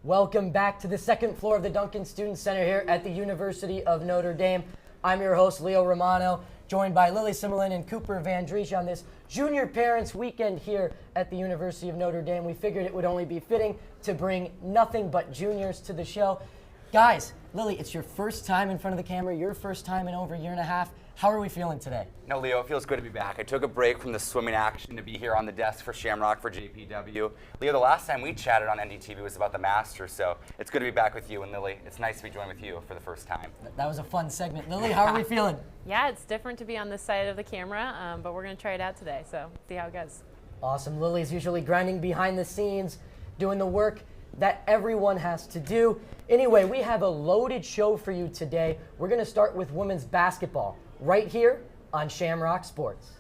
Welcome back to the second floor of the Duncan Student Center here at the University of Notre Dame. I'm your host, Leo Romano, joined by Lily Simolon and Cooper VanDriessche on this Junior Parents Weekend here at the University of Notre Dame. We figured it would only be fitting to bring nothing but juniors to the show. Guys, Lily, it's your first time in front of the camera, your first time in over a year and a half. How are we feeling today? No, Leo, it feels good to be back. I took a break from the swimming action to be here on the desk for Shamrock for JPW. Leo, the last time we chatted on NDTV was about the Masters, so it's good to be back with you. And Lily, it's nice to be joined with you for the first time. That was a fun segment. Lily, how are we feeling? Yeah, it's different to be on this side of the camera, but we're going to try it out today, so see how it goes. Awesome. Lily's usually grinding behind the scenes, doing the work that everyone has to do. Anyway, we have a loaded show for you today. We're going to start with women's basketball right here on Shamrock Sports.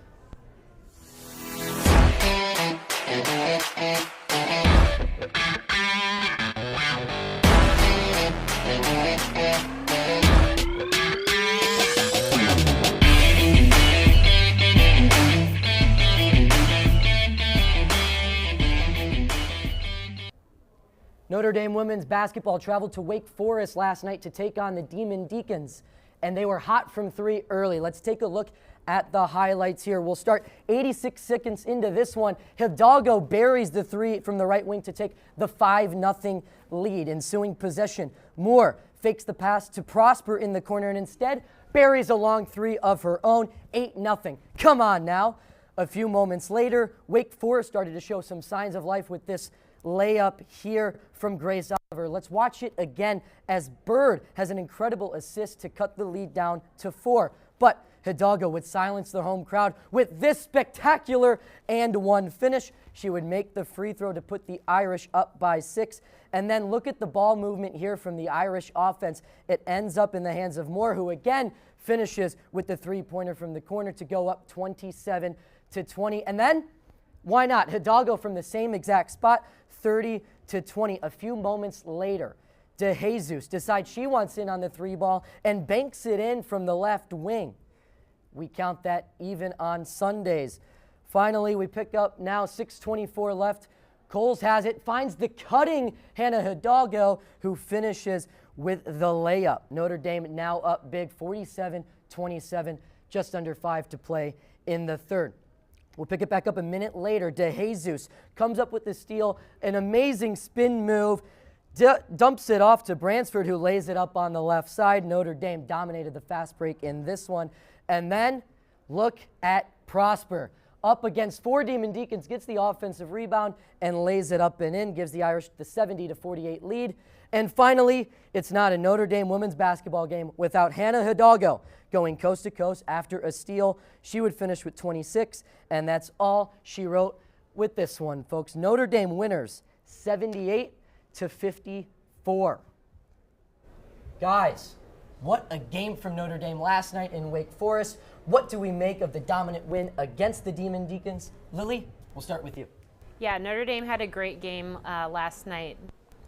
Notre Dame women's basketball traveled to Wake Forest last night to take on the Demon Deacons, and they were hot from three early. Let's take a look at the highlights here. We'll start 86 seconds into this one. Hidalgo buries the three from the right wing to take the 5-0 lead. Ensuing possession, Moore fakes the pass to Prosper in the corner and instead buries a long three of her own. 8-0. Come on now. A few moments later, Wake Forest started to show some signs of life with this layup here from Grace Oliver. Let's watch it again as Bird has an incredible assist to cut the lead down to 4. But Hidalgo would silence the home crowd with this spectacular and one finish. She would make the free throw to put the Irish up by 6. And then look at the ball movement here from the Irish offense. It ends up in the hands of Moore, who again finishes with the three-pointer from the corner to go up 27-20. And then, why not? Hidalgo from the same exact spot, 30-20. A few moments later, DeJesus decides she wants in on the three ball and banks it in from the left wing. We count that even on Sundays. Finally, we pick up now 6:24 left. Coles has it, finds the cutting Hannah Hidalgo, who finishes with the layup. Notre Dame now up big, 47-27, just under 5 to play in the third. We'll pick it back up a minute later. DeJesus comes up with the steal, an amazing spin move, dumps it off to Bransford, who lays it up on the left side. Notre Dame dominated the fast break in this one. And then look at Prosper. Up against 4 Demon Deacons, gets the offensive rebound and lays it up and in, gives the Irish the 70-48 lead. And finally, it's not a Notre Dame women's basketball game without Hannah Hidalgo going coast to coast after a steal. She would finish with 26, and that's all she wrote with this one, folks. Notre Dame winners 78-54. Guys, what a game from Notre Dame last night in Wake Forest. What do we make of the dominant win against the Demon Deacons? Lily, we'll start with you. Yeah, Notre Dame had a great game last night.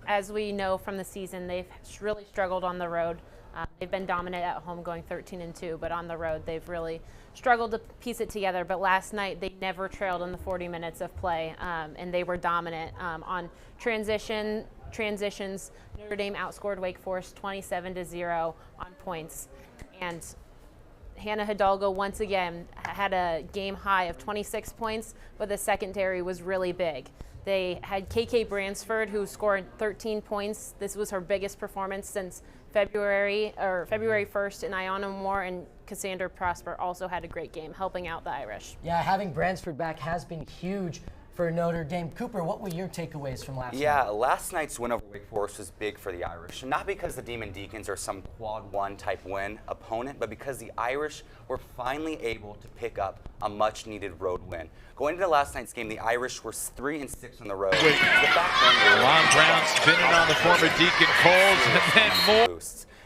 As we know from the season, they've really struggled on the road. They've been dominant at home, going 13-2, but on the road they've really struggled to piece it together. But last night they never trailed in the 40 minutes of play, and they were dominant on transitions. Notre Dame outscored Wake Forest 27-0 on points, and Hannah Hidalgo once again had a game high of 26 points, but the secondary was really big. They had KK Bransford, who scored 13 points. This was her biggest performance since February 1st, and Iona Moore and Cassandra Prosper also had a great game, helping out the Irish. Yeah, having Bransford back has been huge for Notre Dame. Cooper, what were your takeaways from last night? Yeah, last night's win over Wake Forest was big for the Irish. Not because the Demon Deacons are some quad one type win opponent, but because the Irish were finally able to pick up a much needed road win. Going into last night's game, the Irish were 3-6 on the road. Long Brown spinning on the former Deacon Coles, and then more.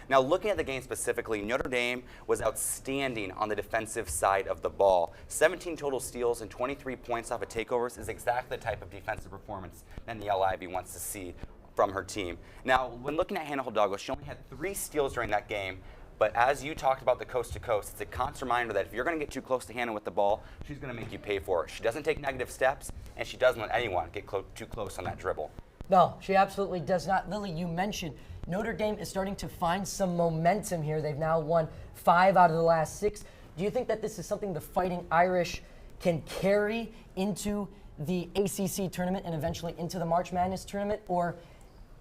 Now, looking at the game specifically, Notre Dame was outstanding on the defensive side of the ball. 17 total steals and 23 points off of takeovers is exactly the type of defensive performance that the Ivy wants to see from her team. Now, when looking at Hannah Hidalgo, she only had 3 steals during that game, but as you talked about the coast to coast, it's a constant reminder that if you're going to get too close to Hannah with the ball, she's going to make you pay for it. She doesn't take negative steps, and she doesn't let anyone get too close on that dribble. No, she absolutely does not. Lily, you mentioned Notre Dame is starting to find some momentum here. They've now won 5 out of the last 6. Do you think that this is something the Fighting Irish can carry into the ACC tournament and eventually into the March Madness tournament, or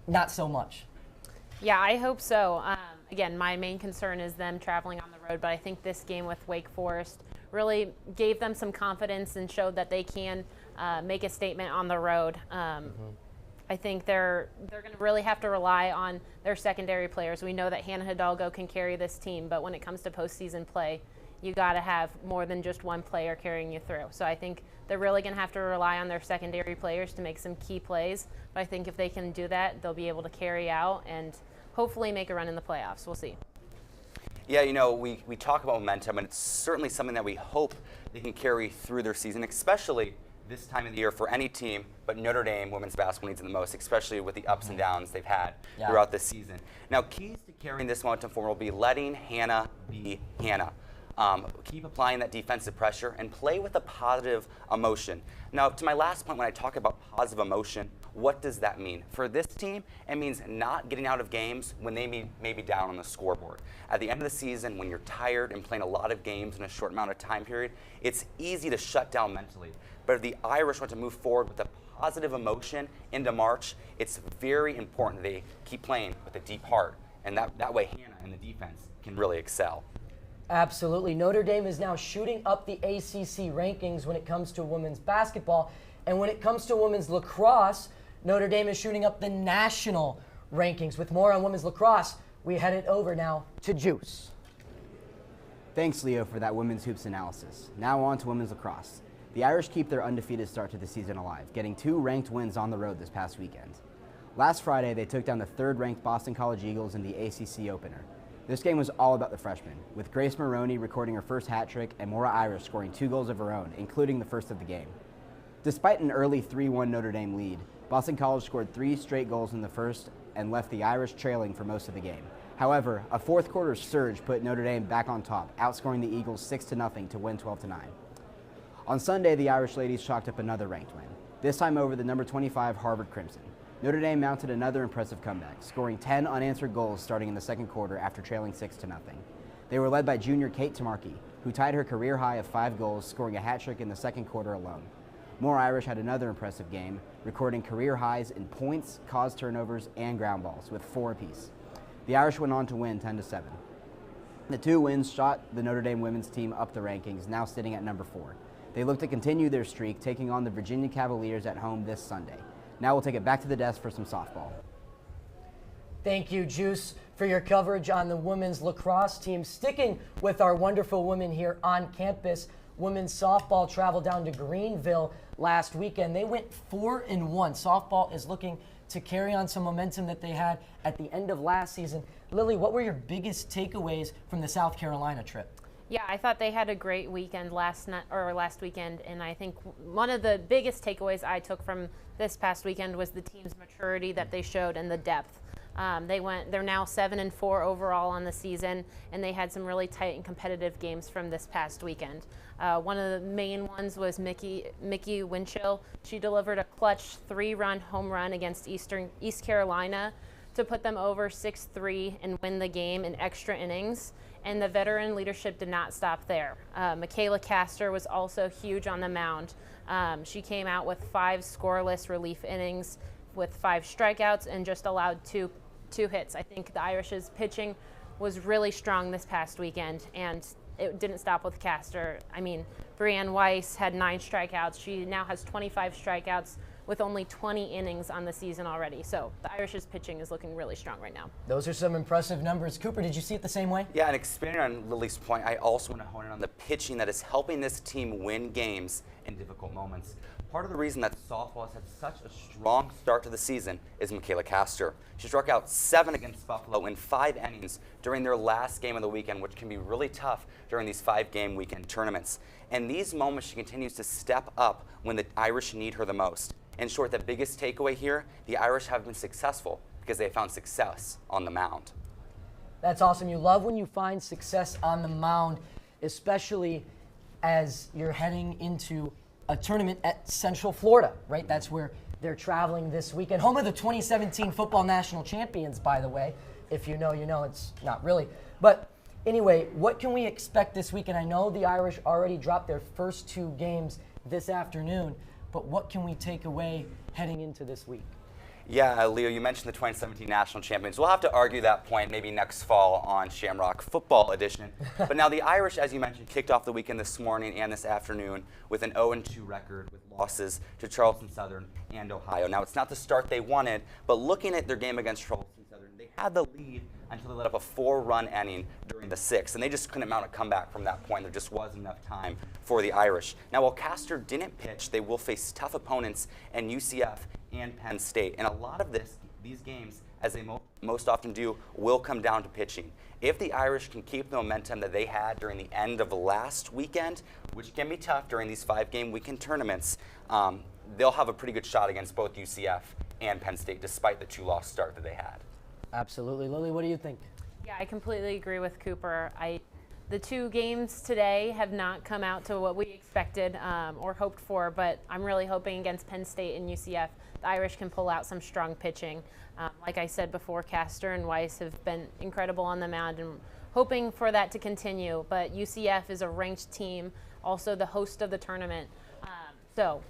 not so much? Yeah, I hope so. Again, my main concern is them traveling on the road, but I think this game with Wake Forest really gave them some confidence and showed that they can make a statement on the road. I think they're going to really have to rely on their secondary players. We know that Hannah Hidalgo can carry this team, but when it comes to postseason play, you got to have more than just one player carrying you through. So I think they're really going to have to rely on their secondary players to make some key plays. But I think if they can do that, they'll be able to carry out and hopefully make a run in the playoffs. We'll see. Yeah, you know, we talk about momentum, and it's certainly something that we hope they can carry through their season, especially this time of the year for any team, but Notre Dame women's basketball needs it the most, especially with the ups and downs they've had throughout the season. Now, keys to carrying this momentum forward will be letting Hannah be Hannah. Keep applying that defensive pressure and play with a positive emotion. Now, to my last point, when I talk about positive emotion, what does that mean? For this team, it means not getting out of games when they may be down on the scoreboard. At the end of the season, when you're tired and playing a lot of games in a short amount of time period, it's easy to shut down mentally. But if the Irish want to move forward with a positive emotion into March, it's very important they keep playing with a deep heart. And that way, Hannah and the defense can really excel. Absolutely. Notre Dame is now shooting up the ACC rankings when it comes to women's basketball. And when it comes to women's lacrosse, Notre Dame is shooting up the national rankings. With more on women's lacrosse, we head it over now to Juice. Thanks, Leo, for that women's hoops analysis. Now on to women's lacrosse. The Irish keep their undefeated start to the season alive, getting 2 ranked wins on the road this past weekend. Last Friday, they took down the 3rd-ranked Boston College Eagles in the ACC opener. This game was all about the freshmen, with Grace Maroney recording her first hat trick and Maura Irish scoring 2 goals of her own, including the first of the game. Despite an early 3-1 Notre Dame lead, Boston College scored 3 straight goals in the first and left the Irish trailing for most of the game. However, a fourth-quarter surge put Notre Dame back on top, outscoring the Eagles 6-0 to win 12-9. On Sunday, the Irish ladies chalked up another ranked win, this time over the number 25 Harvard Crimson. Notre Dame mounted another impressive comeback, scoring 10 unanswered goals starting in the second quarter after trailing 6-0. They were led by junior Kate Tamarki, who tied her career high of 5 goals, scoring a hat trick in the second quarter alone. More Irish had another impressive game, recording career highs in points, caused turnovers, and ground balls, with 4 apiece. The Irish went on to win 10-7. The 2 wins shot the Notre Dame women's team up the rankings, now sitting at number 4. They look to continue their streak, taking on the Virginia Cavaliers at home this Sunday. Now we'll take it back to the desk for some softball. Thank you, Juice, for your coverage on the women's lacrosse team. Sticking with our wonderful women here on campus, women's softball traveled down to Greenville last weekend. They went 4-1. Softball is looking to carry on some momentum that they had at the end of last season. Lily, what were your biggest takeaways from the South Carolina trip? Yeah, I thought they had a great weekend last weekend, and I think one of the biggest takeaways I took from this past weekend was the team's maturity that they showed and the depth. They're now 7-4 overall on the season, and they had some really tight and competitive games from this past weekend. One of the main ones was Mickey Winchell. She delivered a clutch 3-run home run against East Carolina to put them over 6-3 and win the game in extra innings. And the veteran leadership did not stop there. Michaela Castor was also huge on the mound. She came out with 5 scoreless relief innings with 5 strikeouts and just allowed two hits. I think the Irish's pitching was really strong this past weekend, and it didn't stop with Castor. I mean, Brianne Weiss had 9 strikeouts. She now has 25 strikeouts with only 20 innings on the season already. So the Irish's pitching is looking really strong right now. Those are some impressive numbers. Cooper, did you see it the same way? Yeah, and expanding on Lily's point, I also want to hone in on the pitching that is helping this team win games in difficult moments. Part of the reason that softball has had such a strong start to the season is Michaela Castor. She struck out 7 against Buffalo in 5 innings during their last game of the weekend, which can be really tough during these 5-game weekend tournaments. And these moments, she continues to step up when the Irish need her the most. In short, the biggest takeaway here, the Irish have been successful because they found success on the mound. That's awesome. You love when you find success on the mound, especially as you're heading into a tournament at Central Florida, right? That's where They're traveling this weekend. Home of the 2017 football national champions, by the way. If you know, you know. It's not really. But anyway, what can we expect this weekend? I know the Irish already dropped their first 2 games this afternoon, but what can we take away heading into this week? Yeah, Leo, you mentioned the 2017 national champions. We'll have to argue that point maybe next fall on Shamrock Football Edition. But now the Irish, as you mentioned, kicked off the weekend this morning and this afternoon with an 0-2 record with losses to Charleston Southern and Ohio. Now, it's not the start they wanted, but looking at their game against Charleston Southern, they had the lead until they let up a 4-run inning during the 6th, and they just couldn't mount a comeback from that point. There just wasn't enough time for the Irish. Now, while Castor didn't pitch, they will face tough opponents in UCF and Penn State, and a lot of these games, as they most often do, will come down to pitching. If the Irish can keep the momentum that they had during the end of last weekend, which can be tough during these 5-game weekend tournaments, they'll have a pretty good shot against both UCF and Penn State, despite the 2-loss start that they had. Absolutely. Lily, what do you think? Yeah, I completely agree with Cooper. The 2 games today have not come out to what we expected or hoped for, but I'm really hoping against Penn State and UCF, the Irish can pull out some strong pitching. Like I said before, Castor and Weiss have been incredible on the mound, and hoping for that to continue. But UCF is a ranked team, also the host of the tournament. So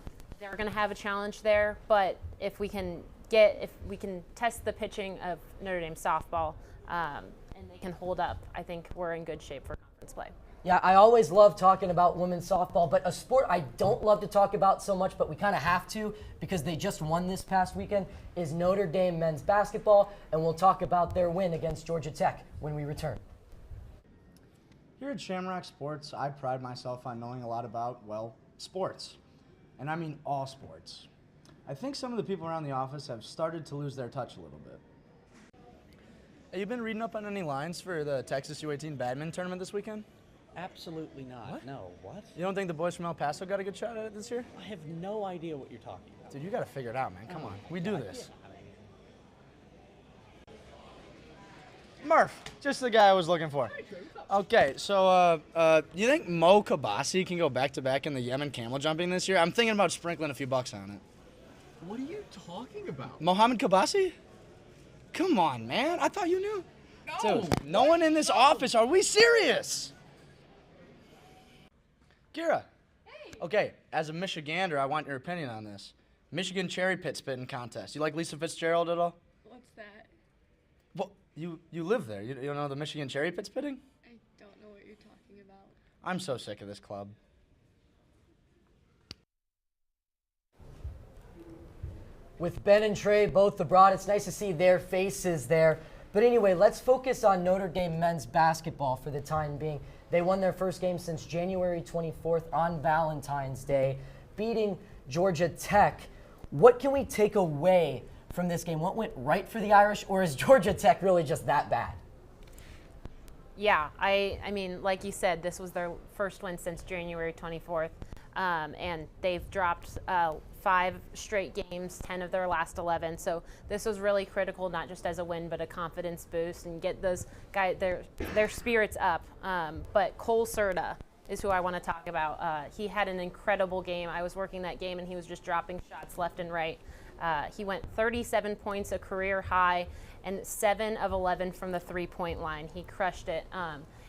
they're going to have a challenge there, but if we can test the pitching of Notre Dame softball and they can hold up, I think we're in good shape for conference play. Yeah, I always love talking about women's softball, but a sport I don't love to talk about so much, but we kind of have to because they just won this past weekend, is Notre Dame men's basketball, and we'll talk about their win against Georgia Tech when we return. Here at Shamrock Sports, I pride myself on knowing a lot about, well, sports. And I mean all sports. I think some of the people around the office have started to lose their touch a little bit. Have you been reading up on any lines for the Texas U18 badminton tournament this weekend? Absolutely not. What? No, what? You don't think the boys from El Paso got a good shot at it this year? I have no idea what you're talking about. Dude, you got to figure it out, man. Come on. We do this. Murph, just the guy I was looking for. Okay, so you think Mo Kabasi can go back-to-back in the Yemen camel jumping this year? I'm thinking about sprinkling a few bucks on it. What are you talking about? Mohammed Kabasi? Come on, man. I thought you knew. No. Dude, no one in this office. Are we serious? Kira. Hey. Okay, as a Michigander, I want your opinion on this. Michigan cherry pit spitting contest. You like Lisa Fitzgerald at all? What's that? Well, you live there. You don't know the Michigan cherry pit spitting? I don't know what you're talking about. I'm so sick of this club. With Ben and Trey both abroad, it's nice to see their faces there. But anyway, let's focus on Notre Dame men's basketball for the time being. They won their first game since January 24th on Valentine's Day, beating Georgia Tech. What can we take away from this game? What went right for the Irish, or is Georgia Tech really just that bad? Yeah, I mean, like you said, this was their first win since January 24th, and they've dropped 5 straight games, 10 of their last 11. So this was really critical, not just as a win, but a confidence boost and get those guys their spirits up. But Cole Serta is who I want to talk about. He had an incredible game. I was working that game, and he was just dropping shots left and right. He went 37 points, a career high, and 7 of 11 from the three-point line. He crushed it.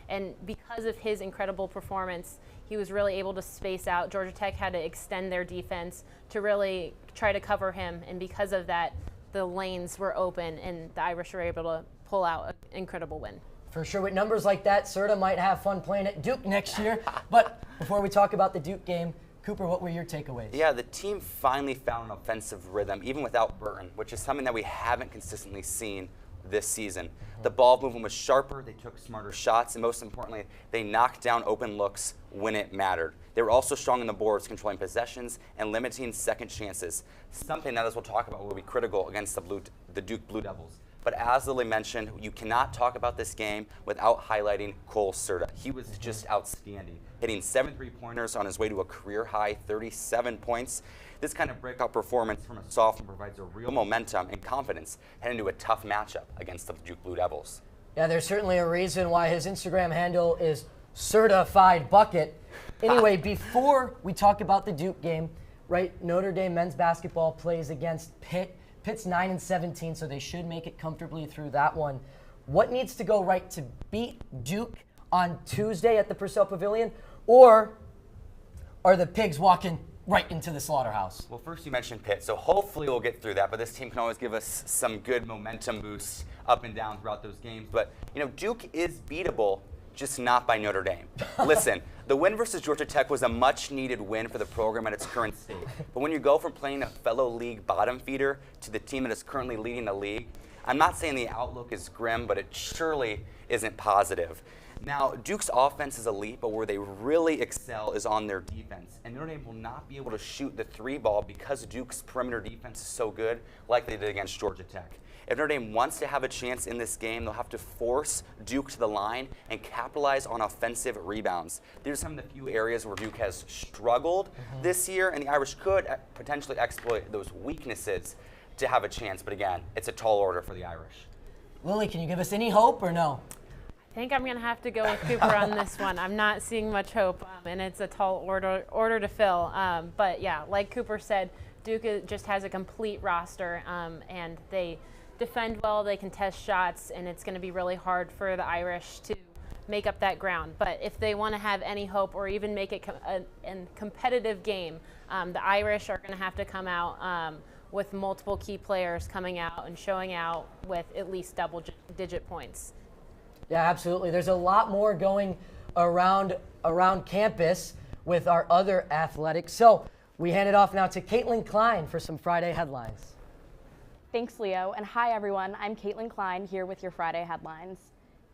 And because of his incredible performance, he was really able to space out. Georgia Tech had to extend their defense to really try to cover him. And because of that, the lanes were open, and the Irish were able to pull out an incredible win. For sure, with numbers like that, Serta might have fun playing at Duke next year. But before we talk about the Duke game, Cooper, what were your takeaways? Yeah, the team finally found an offensive rhythm, even without Burton, which is something that we haven't consistently seen this season. The ball movement was sharper, they took smarter shots, and most importantly, they knocked down open looks when it mattered. They were also strong on the boards, controlling possessions and limiting second chances, something that, as we'll talk about, will be critical against the Duke Blue Devils. But as Lily mentioned, you cannot talk about this game without highlighting Cole Serta. He was just outstanding, hitting 7 3-pointers on his way to a career-high 37 points. This kind of breakout performance from a sophomore provides a real momentum and confidence heading into a tough matchup against the Duke Blue Devils. Yeah, there's certainly a reason why his Instagram handle is Certified Bucket. Anyway, before we talk about the Duke game, right? Notre Dame men's basketball plays against Pitt. Pitt's 9-17, so they should make it comfortably through that one. What needs to go right to beat Duke on Tuesday at the Purcell Pavilion, or are the Pigs walking right into the slaughterhouse? Well, first you mentioned Pitt, so hopefully we'll get through that, but this team can always give us some good momentum boosts up and down throughout those games. But, Duke is beatable, just not by Notre Dame. Listen, the win versus Georgia Tech was a much-needed win for the program at its current state. But when you go from playing a fellow league bottom feeder to the team that is currently leading the league, I'm not saying the outlook is grim, but it surely isn't positive. Now, Duke's offense is elite, but where they really excel is on their defense. And Notre Dame will not be able to shoot the three ball because Duke's perimeter defense is so good, like they did against Georgia Tech. If Notre Dame wants to have a chance in this game, they'll have to force Duke to the line and capitalize on offensive rebounds. These are some of the few areas where Duke has struggled this year, and the Irish could potentially exploit those weaknesses to have a chance. But again, it's a tall order for the Irish. Lily, can you give us any hope or no? I think I'm going to have to go with Cooper on this one. I'm not seeing much hope, and it's a tall order to fill. But yeah, like Cooper said, Duke just has a complete roster, and they defend well, they contest shots, and it's going to be really hard for the Irish to make up that ground. But if they want to have any hope or even make it a competitive game, the Irish are going to have to come out with multiple key players coming out and showing out with at least double-digit points. Yeah, absolutely. There's a lot more going around campus with our other athletics. So we hand it off now to Kaitlyn Cline for some Friday headlines. Thanks, Leo, and hi, everyone. I'm Kaitlyn Cline here with your Friday headlines.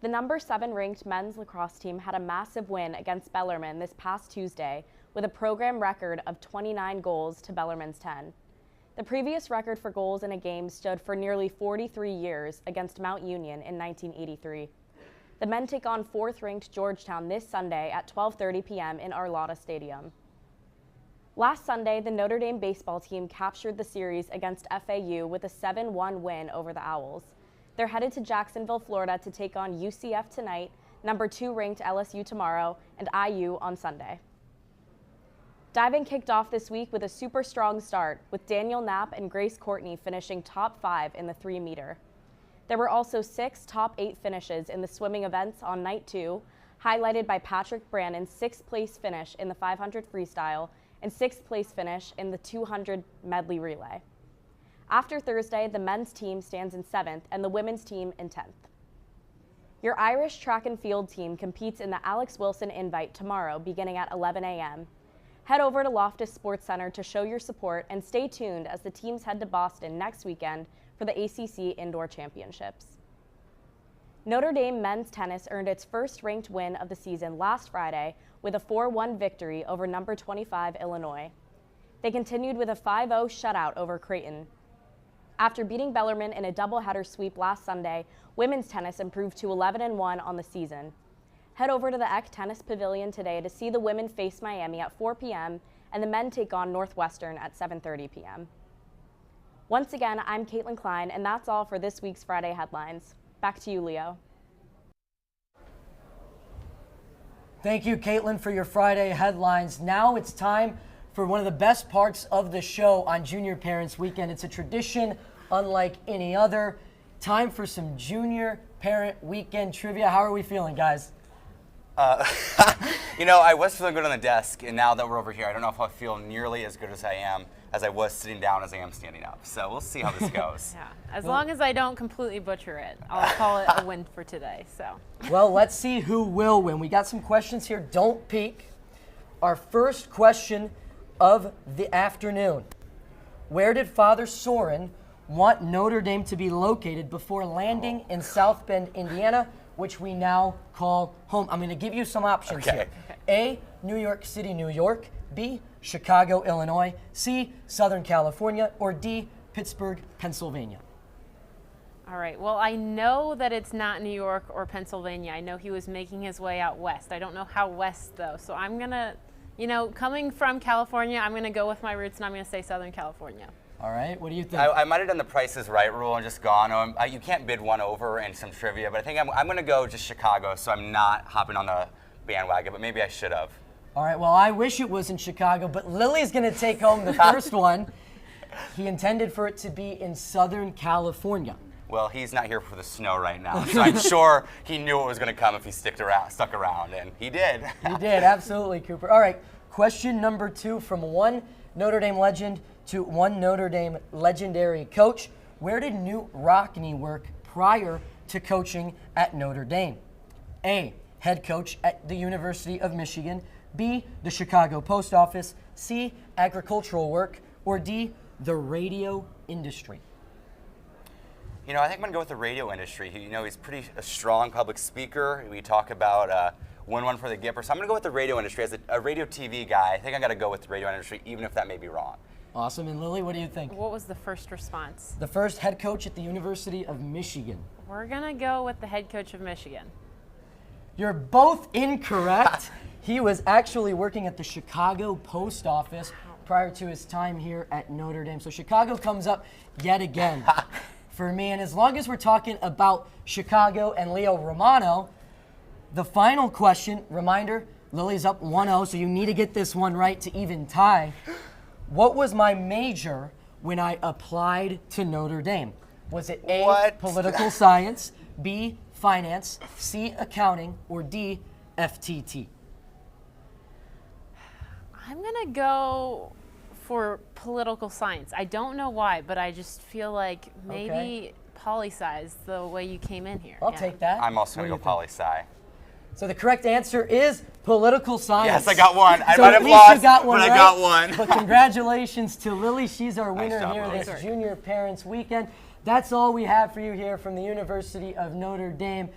The number 7 ranked men's lacrosse team had a massive win against Bellarmine this past Tuesday with a program record of 29 goals to Bellarmine's 10. The previous record for goals in a game stood for nearly 43 years against Mount Union in 1983. The men take on 4th-ranked Georgetown this Sunday at 12:30 p.m. in Arlotta Stadium. Last Sunday, the Notre Dame baseball team captured the series against FAU with a 7-1 win over the Owls. They're headed to Jacksonville, Florida to take on UCF tonight, number 2-ranked LSU tomorrow, and IU on Sunday. Diving kicked off this week with a super strong start, with Daniel Knapp and Grace Courtney finishing top 5 in the 3-meter. There were also 6 top 8 finishes in the swimming events on night 2, highlighted by Patrick Brannon's 6th place finish in the 500 freestyle and 6th place finish in the 200 medley relay. After Thursday, the men's team stands in 7th and the women's team in 10th. Your Irish track and field team competes in the Alex Wilson Invite tomorrow beginning at 11 a.m. Head over to Loftus Sports Center to show your support and stay tuned as the teams head to Boston next weekend for the ACC Indoor Championships. Notre Dame men's tennis earned its first ranked win of the season last Friday with a 4-1 victory over number 25 Illinois. They continued with a 5-0 shutout over Creighton. After beating Bellarmine in a doubleheader sweep last Sunday, women's tennis improved to 11-1 on the season. Head over to the Eck Tennis Pavilion today to see the women face Miami at 4 p.m. and the men take on Northwestern at 7:30 p.m. Once again, I'm Kaitlyn Cline, and that's all for this week's Friday headlines. Back to you, Leo. Thank you, Kaitlyn, for your Friday headlines. Now it's time for one of the best parts of the show on Junior Parents Weekend. It's a tradition unlike any other. Time for some Junior Parent Weekend trivia. How are we feeling, guys? I was feeling good on the desk, and now that we're over here, I don't know if I feel nearly as good as I was sitting down as I am standing up. So we'll see how this goes. Yeah, as long as I don't completely butcher it, I'll call it a win for today. So. Well, let's see who will win. We got some questions here. Don't peek. Our first question of the afternoon. Where did Father Soren want Notre Dame to be located before landing in South Bend, Indiana, which we now call home? I'm going to give you some options here. A, New York City, New York. B, Chicago, Illinois. C, Southern California. Or D, Pittsburgh, Pennsylvania. All right. Well, I know that it's not New York or Pennsylvania. I know he was making his way out west. I don't know how west, though. So I'm going to, coming from California, I'm going to go with my roots, and I'm going to say Southern California. All right. What do you think? I might have done the Price is Right rule and just gone. You can't bid one over in some trivia, but I think I'm going to go just Chicago, so I'm not hopping on the bandwagon, but maybe I should have. All right, well, I wish it was in Chicago, but Lily's going to take home the first one. He intended for it to be in Southern California. Well, he's not here for the snow right now, so I'm sure he knew it was going to come if he stuck around, and he did. He did, absolutely, Cooper. All right, question number 2 from one Notre Dame legend to one Notre Dame legendary coach. Where did Knute Rockne work prior to coaching at Notre Dame? A, head coach at the University of Michigan. B, the Chicago Post Office. C, agricultural work. Or D, the radio industry. You know, I think I'm going to go with the radio industry. You know, he's a strong public speaker. We talk about win one for the Gipper. So I'm going to go with the radio industry. As a radio TV guy, I think I got to go with the radio industry, even if that may be wrong. Awesome. And Lily, what do you think? What was the first response? The first head coach at the University of Michigan. We're going to go with the head coach of Michigan. You're both incorrect. He was actually working at the Chicago Post Office prior to his time here at Notre Dame. So Chicago comes up yet again for me. And as long as we're talking about Chicago and Leo Romano, the final question, reminder, Lily's up 1-0, so you need to get this one right to even tie. What was my major when I applied to Notre Dame? Was it A, political science, B, finance, C, accounting, or D, FTT? I'm going to go for political science. I don't know why, but I just feel like maybe poli-sci is the way you came in here. I'll take that. I'm also going to go poli-sci. So the correct answer is political science. Yes, I got one. I so might have lost, but I got one. But congratulations to Lily. She's our winner job, here Lily. this Junior Parents Weekend. That's all we have for you here from the University of Notre Dame.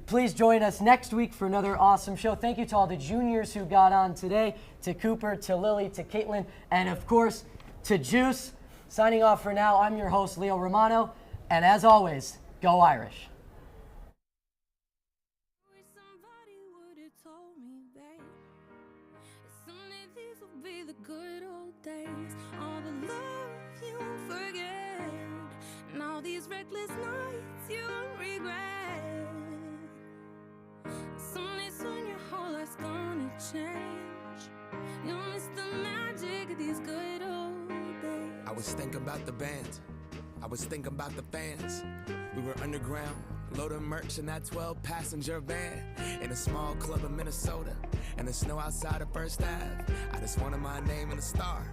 Please join us next week for another awesome show. Thank you to all the juniors who got on today, to Cooper, to Lily, to Kaitlyn, and of course, to Juice. Signing off for now, I'm your host, Leo Romano, and as always, go Irish. All the love you forget, and all these reckless nights you regret. Someday soon your whole life's gonna change. You'll miss the magic of these good old days. I was thinking about the band, I was thinking about the fans. We were underground, loaded merch in that 12-passenger van, in a small club in Minnesota, and the snow outside of First Ave. I just wanted my name and a star.